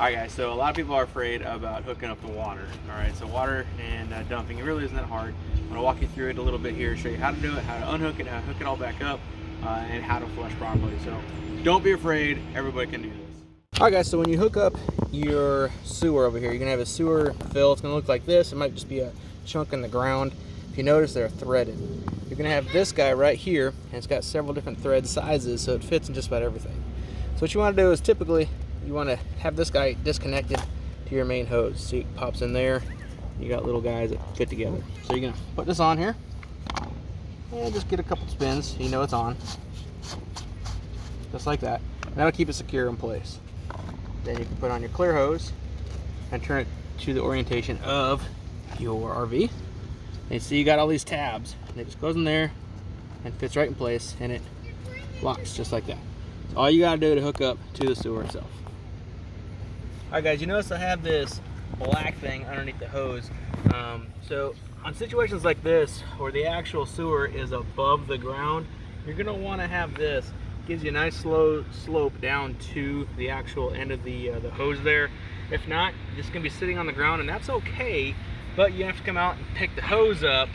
Alright guys, so a lot of people are afraid about hooking up the water. Alright, so water and dumping, it really isn't that hard. I'm going to walk you through it a little bit here, show you how to do it, how to unhook it, how to hook it all back up, and how to flush properly. So don't be afraid, everybody can do this. Alright guys, so when you hook up your sewer over here, you're going to have a sewer fill. It's going to look like this. It might just be a chunk in the ground. If you notice, they're threaded. You're going to have this guy right here, and it's got several different thread sizes, so it fits in just about everything. So what you want to do is typically you want to have this guy disconnected to your main hose. See, it pops in there. You got little guys that fit together. So you're going to put this on here and just get a couple spins so you know it's on. Just like that. And that'll keep it secure in place. Then you can put on your clear hose and turn it to the orientation of your RV. And see, you got all these tabs, and it just goes in there and fits right in place, and it locks just like that. So all you gotta do to hook up to the sewer itself. Alright guys, you notice I have this black thing underneath the hose. So on situations like this, where the actual sewer is above the ground, you're gonna wanna have this. It gives you a nice slow slope down to the actual end of the hose there. If not, it's gonna be sitting on the ground, and that's okay, but you have to come out and pick the hose up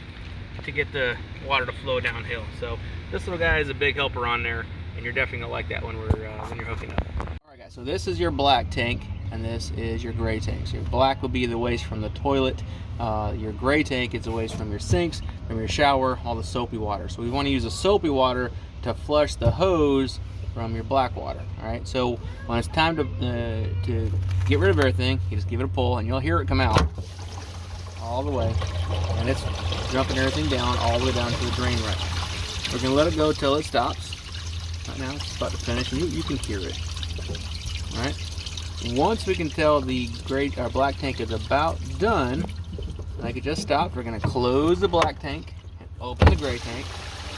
to get the water to flow downhill. So this little guy is a big helper on there, and you're definitely gonna like that when you're hooking up. All right guys, so this is your black tank, and this is your gray tank. So your black will be the waste from the toilet. Your gray tank is the waste from your sinks, from your shower, all the soapy water. So we want to use the soapy water to flush the hose from your black water. All right, so when it's time to get rid of everything, you just give it a pull, and you'll hear it come out all the way, and it's dumping everything down all the way down to the drain right. We're gonna let it go till it stops. Right now it's about to finish, and you can hear it. All right. Once we can tell the black tank is about done, like it just stopped, we're gonna close the black tank and open the gray tank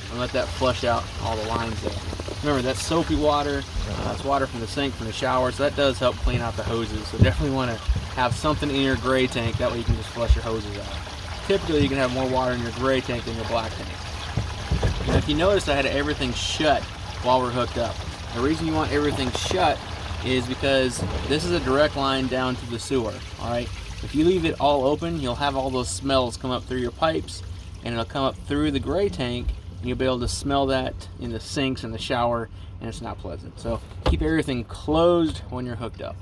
and let that flush out all the lines there. Remember, that's soapy water. That's water from the sink, from the shower, so that does help clean out the hoses. So definitely want to have something in your gray tank. That way you can just flush your hoses out. Typically, you can have more water in your gray tank than your black tank. Now, if you notice, I had everything shut while we're hooked up. The reason you want everything shut is because this is a direct line down to the sewer. All right. If you leave it all open, you'll have all those smells come up through your pipes, and it'll come up through the gray tank, and you'll be able to smell that in the sinks and the shower, and it's not pleasant. So keep everything closed when you're hooked up.